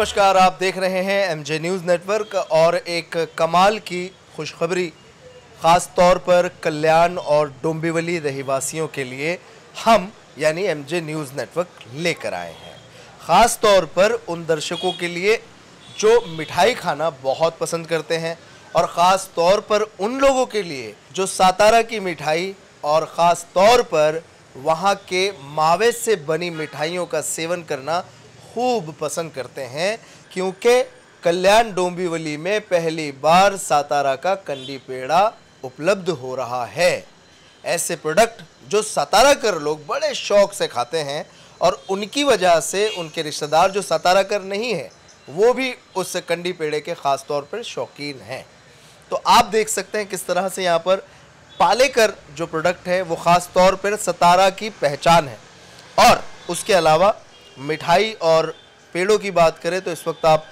नमस्कार, आप देख रहे हैं एमजे न्यूज़ नेटवर्क और एक कमाल की खुशखबरी ख़ास तौर पर कल्याण और डोंबिवली रहवासियों के लिए हम यानी एमजे न्यूज़ नेटवर्क लेकर आए हैं। ख़ास तौर पर उन दर्शकों के लिए जो मिठाई खाना बहुत पसंद करते हैं और ख़ास तौर पर उन लोगों के लिए जो सातारा की मिठाई और ख़ास तौर पर वहाँ के मावे से बनी मिठाइयों का सेवन करना खूब पसंद करते हैं, क्योंकि कल्याण डोंबिवली में पहली बार सातारा का कंदी पेड़ा उपलब्ध हो रहा है। ऐसे प्रोडक्ट जो सातारा कर लोग बड़े शौक से खाते हैं और उनकी वजह से उनके रिश्तेदार जो सातारा कर नहीं है वो भी उस कंदी पेड़े के ख़ास तौर पर शौकीन हैं। तो आप देख सकते हैं किस तरह से यहाँ पर पालेकर जो प्रोडक्ट है वो ख़ास तौर पर सातारा की पहचान है। और उसके अलावा मिठाई और पेड़ों की बात करें तो इस वक्त आप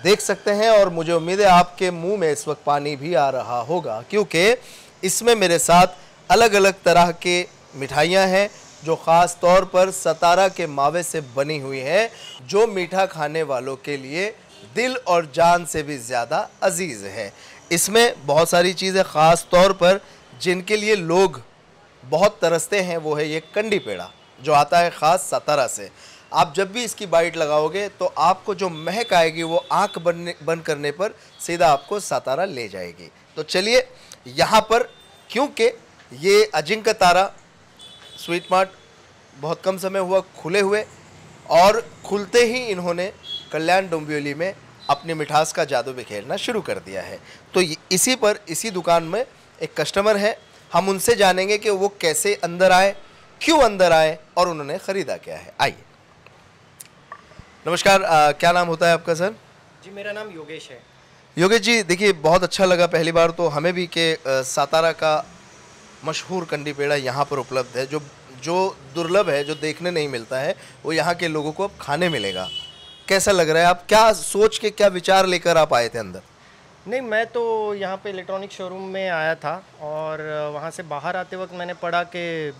देख सकते हैं और मुझे उम्मीद है आपके मुंह में इस वक्त पानी भी आ रहा होगा, क्योंकि इसमें मेरे साथ अलग अलग तरह के मिठाइयाँ हैं जो ख़ास तौर पर सातारा के मावे से बनी हुई है, जो मीठा खाने वालों के लिए दिल और जान से भी ज़्यादा अजीज़ है। इसमें बहुत सारी चीज़ें ख़ास तौर पर जिनके लिए लोग बहुत तरसते हैं वो है ये कंदी पेड़ा जो आता है ख़ास सातारा से। आप जब भी इसकी बाइट लगाओगे तो आपको जो महक आएगी वो आंख बंद करने पर सीधा आपको सातारा ले जाएगी। तो चलिए यहाँ पर, क्योंकि ये अजिंक्य तारा स्वीट मार्ट बहुत कम समय हुआ खुले हुए और खुलते ही इन्होंने कल्याण डोंबिवली में अपनी मिठास का जादू बिखेरना शुरू कर दिया है। तो इसी दुकान में एक कस्टमर है, हम उनसे जानेंगे कि वो कैसे अंदर आए, क्यों अंदर आए और उन्होंने ख़रीदा क्या है। आइए। नमस्कार, क्या नाम होता है आपका सर? जी, मेरा नाम योगेश है। योगेश जी, देखिए बहुत अच्छा लगा पहली बार तो हमें भी कि सातारा का मशहूर कंदी पेड़ा यहाँ पर उपलब्ध है, जो दुर्लभ है, जो देखने नहीं मिलता है, वो यहाँ के लोगों को अब खाने मिलेगा। कैसा लग रहा है? आप क्या सोच के, क्या विचार लेकर आप आए थे अंदर? नहीं, मैं तो यहाँ पे इलेक्ट्रॉनिक शोरूम में आया था और वहाँ से बाहर आते वक्त मैंने पढ़ा कि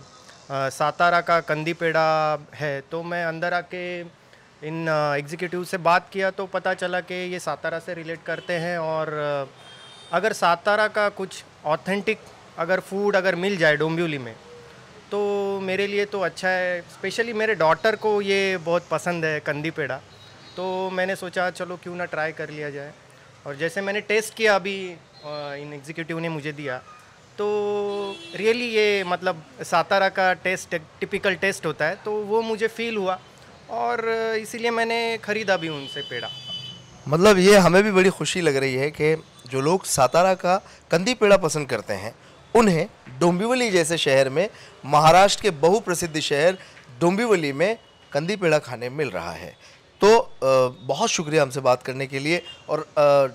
सातारा का कंदी पेड़ा है, तो मैं अंदर आके इन एग्जीक्यूटिव से बात किया तो पता चला कि ये सातारा से रिलेट करते हैं और अगर सातारा का कुछ ऑथेंटिक अगर फूड अगर मिल जाए डोंबिवली में तो मेरे लिए तो अच्छा है। स्पेशली मेरे डॉटर को ये बहुत पसंद है कंदी पेड़ा, तो मैंने सोचा चलो क्यों ना ट्राई कर लिया जाए। और जैसे मैंने टेस्ट किया अभी इन एग्जीक्यूटिव ने मुझे दिया, तो रियली ये मतलब सातारा का टेस्ट टिपिकल टेस्ट होता है, तो वो मुझे फील हुआ और इसीलिए मैंने ख़रीदा भी उनसे पेड़ा। मतलब ये हमें भी बड़ी खुशी लग रही है कि जो लोग सातारा का कंदी पेड़ा पसंद करते हैं उन्हें डोंबिवली जैसे शहर में, महाराष्ट्र के बहुप्रसिद्ध शहर डोंबिवली में कंदी पेड़ा खाने मिल रहा है। तो बहुत शुक्रिया हमसे बात करने के लिए और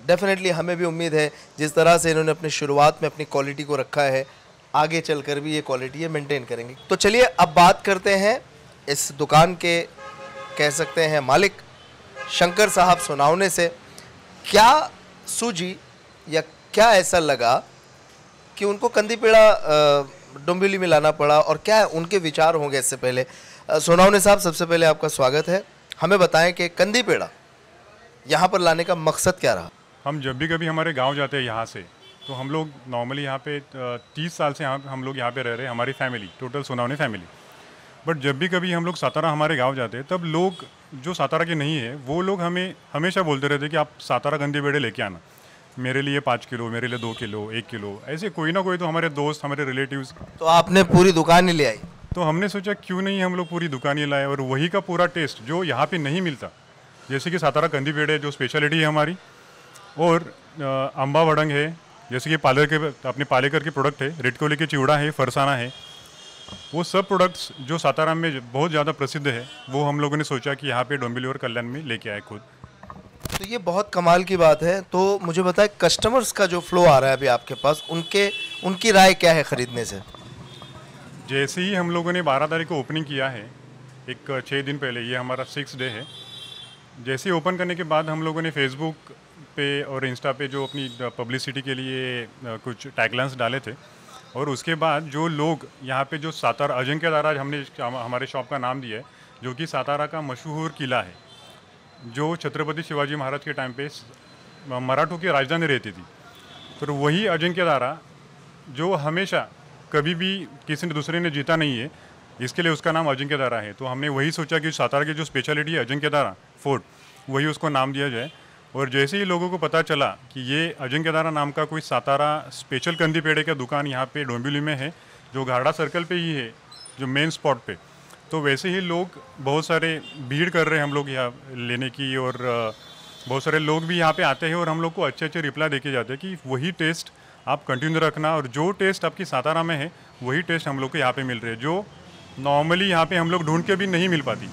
डेफिनेटली हमें भी उम्मीद है जिस तरह से इन्होंने अपनी शुरुआत में अपनी क्वालिटी को रखा है, आगे चलकर भी ये क्वालिटी ये मेंटेन करेंगे। तो चलिए अब बात करते हैं इस दुकान के, कह सकते हैं मालिक शंकर साहब सोनावने से। क्या सूझी या क्या ऐसा लगा कि उनको कंदी पेड़ा डोंबिवली में लाना पड़ा और क्या उनके विचार होंगे? इससे पहले सोनावने साहब, सबसे पहले आपका स्वागत है। हमें बताएं कि कंदी पेड़ा यहाँ पर लाने का मकसद क्या रहा? हम जब भी कभी हमारे गांव जाते हैं यहाँ से, तो हम लोग नॉर्मली यहाँ पे 30 साल से हम लोग यहाँ पे रह रहे हैं, हमारी family, total Sonawane family. But जब भी कभी हम लोग सातारा हमारे गांव जाते हैं तब लोग जो सातारा के नहीं है वो लोग हमें हमेशा बोलते रहते कि आप सातारा कंदी पेड़े लेके आना, मेरे लिए 5 किलो, मेरे लिए 2 किलो, 1 किलो, ऐसे कोई ना कोई तो हमारे दोस्त, हमारे रिलेटिव्स। तो आपने पूरी दुकान ही ले आई? तो हमने सोचा क्यों नहीं हम लोग पूरी दुकान ही लाए और वही का पूरा टेस्ट जो यहाँ पे नहीं मिलता, जैसे कि सातारा कंदी पेड़े जो स्पेशलिटी है हमारी, और अम्बा वड़ंग है, जैसे कि अपने पालेकर के प्रोडक्ट है, रेडकोली के चिवड़ा है, फरसाना है, वो सब प्रोडक्ट्स जो सातारा में बहुत ज़्यादा प्रसिद्ध है वो हम लोगों ने सोचा कि यहाँ पे डोंबिवली और कल्याण में लेके आए खुद। तो ये बहुत कमाल की बात है। तो मुझे बताएं, कस्टमर्स का जो फ्लो आ रहा है अभी आपके पास, उनकी राय क्या है ख़रीदने से? जैसे ही हम लोगों ने 12 तारीख को ओपनिंग किया है, एक 6 दिन पहले, ये हमारा 6th डे है, जैसे ही ओपन करने के बाद हम लोगों ने फेसबुक पे और इंस्टा पे जो अपनी पब्लिसिटी के लिए कुछ टैगलाइंस डाले थे, और उसके बाद जो लोग यहाँ पे जो सातारा अजिंक्य तारा हमने हमारे शॉप का नाम दिया है, जो कि सातारा का मशहूर किला है, जो छत्रपति शिवाजी महाराज के टाइम पे मराठों की राजधानी रहती थी। तो वही अजिंक्यतारा जो हमेशा कभी भी किसी ने दूसरे ने जीता नहीं है, इसके लिए उसका नाम अजिंक्यतारा है। तो हमने वही सोचा कि सातारा की जो स्पेशलिटी है अजिंक्यतारा फोर्ट, वही उसको नाम दिया जाए। और जैसे ही लोगों को पता चला कि ये अजिंक्यतारा नाम का कोई सातारा स्पेशल कंदी पेड़े का दुकान यहाँ पे डोंबिवली में है, जो घाड़ा सर्कल पे ही है, जो मेन स्पॉट पे, तो वैसे ही लोग बहुत सारे भीड़ कर रहे हैं हम लोग यहाँ लेने की। और बहुत सारे लोग भी यहाँ पे आते हैं और हम लोग को अच्छे अच्छे रिप्लाई देके जाते हैं कि वही टेस्ट आप कंटिन्यू रखना, और जो टेस्ट आपकी सातारा में है वही टेस्ट हम लोग को यहाँ पे मिल रही है, जो नॉर्मली यहाँ पे हम लोग ढूंढ के भी नहीं मिल पाती।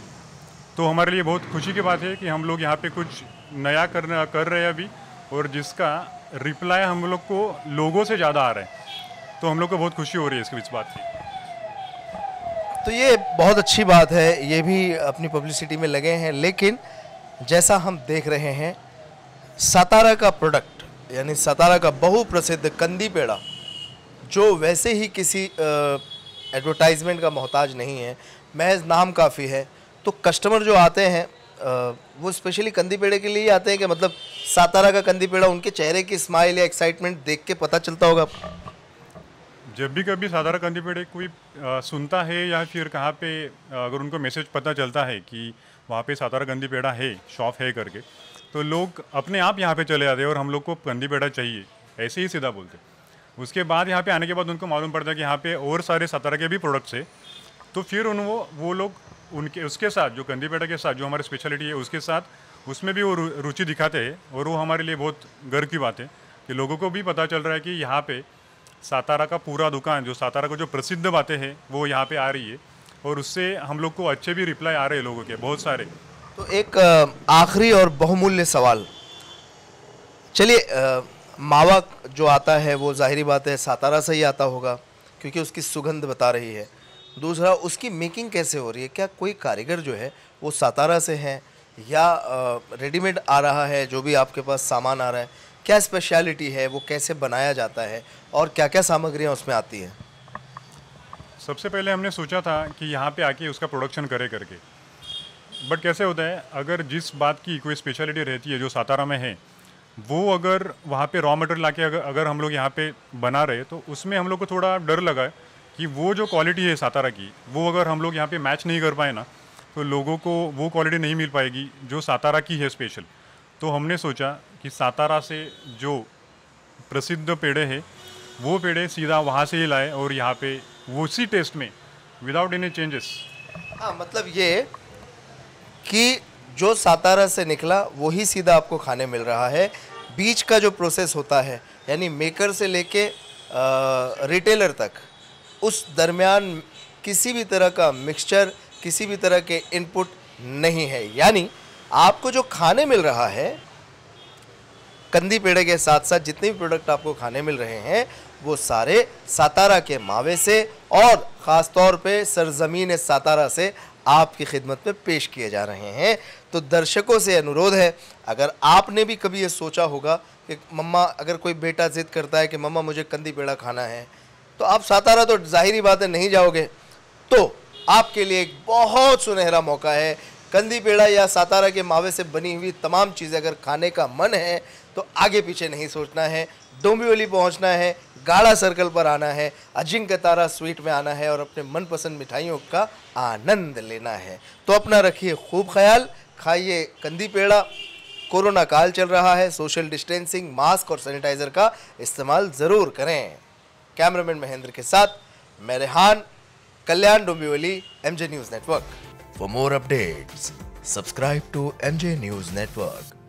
तो हमारे लिए बहुत खुशी की बात है कि हम लोग यहाँ पे कुछ नया कर रहे हैं अभी, और जिसका रिप्लाई हम लोग को लोगों से ज़्यादा आ रहा है। तो हम लोग को बहुत खुशी हो रही है इस बात की। तो ये बहुत अच्छी बात है, ये भी अपनी पब्लिसिटी में लगे हैं। लेकिन जैसा हम देख रहे हैं, सातारा का प्रोडक्ट यानी सातारा का बहुप्रसिद्ध कंदी पेड़ा, जो वैसे ही किसी एडवर्टाइजमेंट का मोहताज नहीं है, महज नाम काफ़ी है। तो कस्टमर जो आते हैं वो स्पेशली कंदी पेड़े के लिए ही आते हैं कि मतलब सातारा का कंदी पेड़ा, उनके चेहरे की स्माइल या एक्साइटमेंट देख के पता चलता होगा? जब भी कभी सातारा कंदी पेड़े कोई सुनता है या फिर कहाँ पे अगर उनको मैसेज पता चलता है कि वहाँ पे सातारा कंदी पेड़ा है, शॉप है करके, तो लोग अपने आप यहाँ पे चले जाते हैं और हम लोग को कंदी पेड़ा चाहिए, ऐसे ही सीधा बोलते। उसके बाद यहाँ पे आने के बाद उनको मालूम पड़ता है कि यहाँ पे और सारे सातारा के भी प्रोडक्ट्स है। तो फिर वो लोग उनके उसके साथ, जो कंदी पेड़ा के साथ जो हमारी स्पेशलिटी है उसके साथ, उसमें भी वो रुचि दिखाते हैं। और वो हमारे लिए बहुत गर्व की बात है कि लोगों को भी पता चल रहा है कि यहाँ पे सातारा का पूरा दुकान, जो सातारा को जो प्रसिद्ध बातें हैं वो यहाँ पे आ रही है। और उससे हम लोग को अच्छे भी रिप्लाई आ रहे हैं लोगों के, बहुत सारे। तो एक आखिरी और बहुमूल्य सवाल, चलिए मावा जो आता है वो जाहिर बात है सातारा से ही आता होगा क्योंकि उसकी सुगंध बता रही है। दूसरा, उसकी मेकिंग कैसे हो रही है? क्या कोई कारीगर जो है वो सातारा से हैं या रेडीमेड आ रहा है? जो भी आपके पास सामान आ रहा है, क्या स्पेशलिटी है, वो कैसे बनाया जाता है और क्या क्या सामग्रियाँ उसमें आती हैं? सबसे पहले हमने सोचा था कि यहाँ पे आके उसका प्रोडक्शन करे करके, बट कैसे होता है, अगर जिस बात की कोई स्पेशलिटी रहती है जो सातारा में है, वो अगर वहाँ पे रॉ मटेरियल लाके अगर हम लोग यहाँ पे बना रहे, तो उसमें हम लोग को थोड़ा डर लगा है कि वो जो क्वालिटी है सातारा की, वो अगर हम लोग यहाँ पे मैच नहीं कर पाए ना, तो लोगों को वो क्वालिटी नहीं मिल पाएगी जो सातारा की है स्पेशल। तो हमने सोचा कि सातारा से जो प्रसिद्ध पेड़े हैं वो पेड़े सीधा वहाँ से ही लाए और यहाँ पे वो उसी टेस्ट में विदाउट एनी चेंजेस। हाँ, मतलब ये कि जो सातारा से निकला वही सीधा आपको खाने मिल रहा है। बीच का जो प्रोसेस होता है यानी मेकर से लेके रिटेलर तक, उस दरमियान किसी भी तरह का मिक्सचर, किसी भी तरह के इनपुट नहीं है। यानी आपको जो खाने मिल रहा है कंदी पेड़े के साथ साथ जितने भी प्रोडक्ट आपको खाने मिल रहे हैं वो सारे सातारा के मावे से और ख़ास तौर पे सरज़मीन सातारा से आपकी खिदमत में पेश किए जा रहे हैं। तो दर्शकों से अनुरोध है, अगर आपने भी कभी ये सोचा होगा कि मम्मा, अगर कोई बेटा ज़िद करता है कि मम्मा मुझे कंदी पेड़ा खाना है, तो आप सातारा तो जाहिर बात है नहीं जाओगे, तो आपके लिए एक बहुत सुनहरा मौका है। कंदी पेड़ा या सातारा के मावे से बनी हुई तमाम चीज़ें अगर खाने का मन है तो आगे पीछे नहीं सोचना है, डोंबिवली पहुंचना है, गाड़ा सर्कल पर आना है, अजिंक्यतारा स्वीट में आना है और अपने मनपसंद मिठाइयों का आनंद लेना है। तो अपना रखिए खूब ख्याल, खाइए कंदी पेड़ा। कोरोना काल चल रहा है, सोशल डिस्टेंसिंग, मास्क और सैनिटाइज़र का इस्तेमाल ज़रूर करें। कैमरामैन महेंद्र के साथ मैं Rehan, Kalyan, Dombivli, MJ news network. For more updates, subscribe to MJ News Network.